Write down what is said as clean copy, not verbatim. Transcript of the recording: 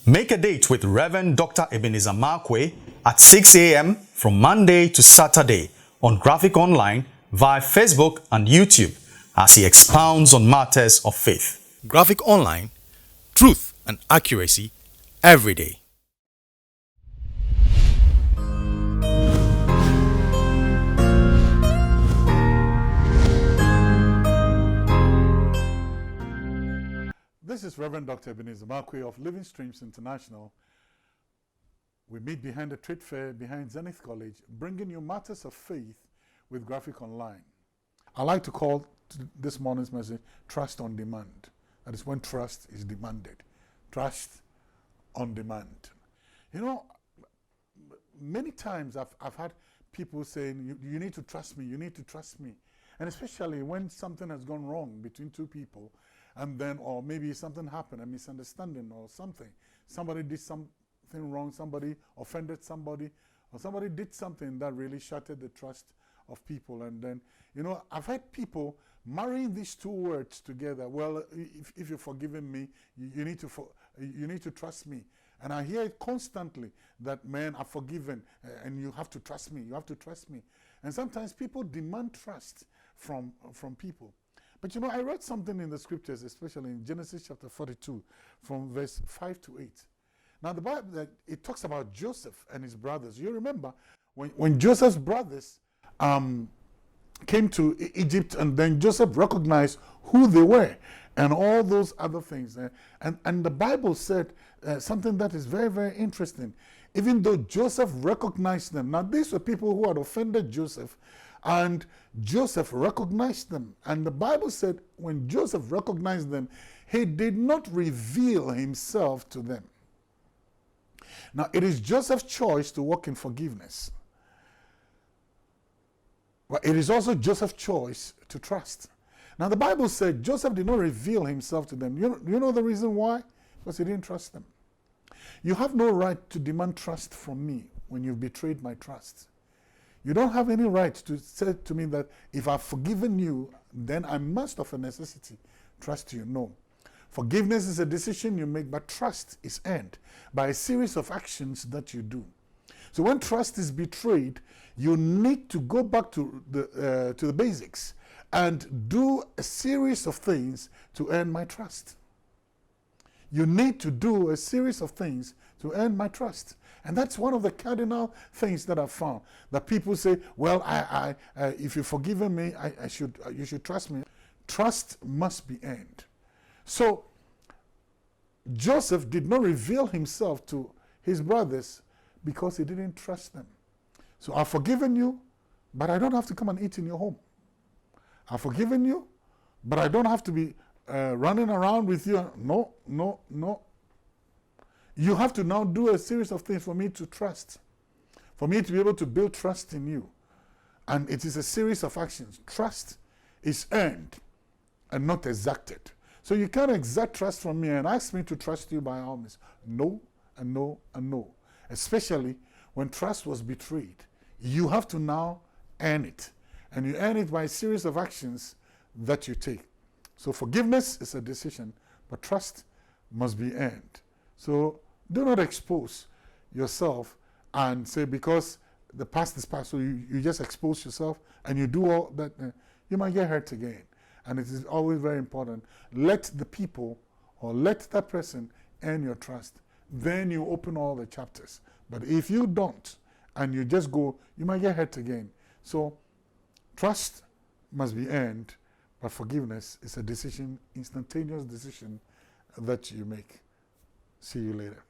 Make a date with Rev Dr Ebenezer Markwei at 6 a.m. from Monday to Saturday on Graphic Online via Facebook and YouTube as he expounds on matters of faith. Graphic Online, truth and accuracy every day. This is Rev Dr Ebenezer Markwei of Living Streams International. We meet behind the trade fair behind Zenith College, bringing you matters of faith with Graphic Online. I like to call this morning's message Trust on Demand. That is when trust is demanded. Trust on demand. You know, many times I've had people saying, you need to trust me, you need to trust me. And especially when something has gone wrong between two people, and then, or maybe something happened, a misunderstanding or something. Somebody did something wrong, somebody offended somebody, or somebody did something that really shattered the trust of people. And then, you know, I've had people marrying these two words together. Well, if you're forgiving me, you need to trust me. And I hear it constantly that, man, I've forgiven, and you have to trust me, you have to trust me. And sometimes people demand trust from people. But you know, I read something in the scriptures, especially in Genesis chapter 42, from verse 5 to 8. Now the Bible, it talks about Joseph and his brothers. You remember, when Joseph's brothers came to Egypt, and then Joseph recognized who they were, and all those other things. And the Bible said something that is very, very interesting. Even though Joseph recognized them. Now these were people who had offended Joseph, and Joseph recognized them. And the Bible said when Joseph recognized them, he did not reveal himself to them. Now, it is Joseph's choice to walk in forgiveness. But it is also Joseph's choice to trust. Now, the Bible said Joseph did not reveal himself to them. You know the reason why? Because he didn't trust them. You have no right to demand trust from me when you've betrayed my trust. You don't have any right to say to me that if I've forgiven you, then I must of a necessity trust you. No. Forgiveness is a decision you make, but trust is earned by a series of actions that you do. So when trust is betrayed, you need to go back to the basics and do a series of things to earn my trust. You need to do a series of things to earn my trust. And that's one of the cardinal things that I've found. That people say, well, if you've forgiven me, you should trust me. Trust must be earned. So, Joseph did not reveal himself to his brothers because he didn't trust them. So, I've forgiven you, but I don't have to come and eat in your home. I've forgiven you, but I don't have to be running around with you. No, no, no. You have to now do a series of things for me to trust, for me to be able to build trust in you. And it is a series of actions. Trust is earned and not exacted. So you can't exact trust from me and ask me to trust you by all means. No, and no, and no. Especially when trust was betrayed. You have to now earn it. And you earn it by a series of actions that you take. So forgiveness is a decision, but trust must be earned. So do not expose yourself and say because the past is past, so you just expose yourself and you do all that, you might get hurt again. And it is always very important. Let the people or let that person earn your trust. Then you open all the chapters. But if you don't and you just go, you might get hurt again. So trust must be earned, but forgiveness is a decision, instantaneous decision that you make. See you later.